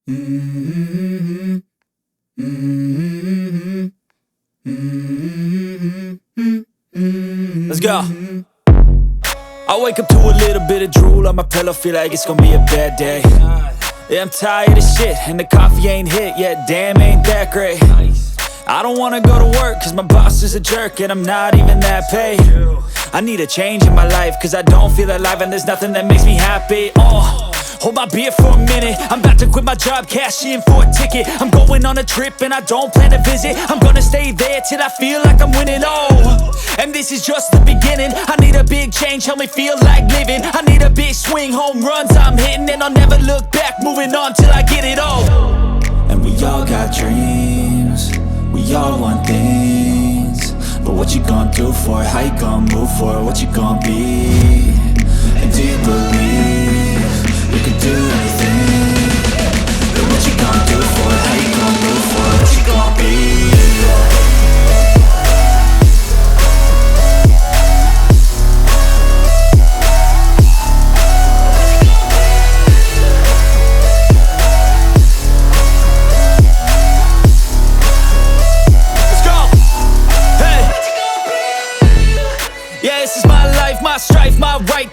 Mm-hmm. Mm-hmm. Mm-hmm. Let's go. I wake up to a little bit of drool on my pillow, feel like it's gonna be a bad day. Yeah, I'm tired of shit, and the coffee ain't hit yet, damn, ain't that great. I don't wanna go to work, cause my boss is a jerk, and I'm not even that paid. I need a change in my life, cause I don't feel alive, and there's nothing that makes me happy. Hold my beer for a minute, I'm about to quit my job, cash in for a ticket. I'm going on a trip and I don't plan to visit. I'm gonna stay there till I feel like I'm winning, and this is just the beginning. I need a big change, help me feel like living. I need a big swing, home runs I'm hitting, and I'll never look back, moving on till I get it all. And we all got dreams, we all want things, but what you gonna do for it? How you gonna move for it? What you gonna be? And do you believe you can do anything?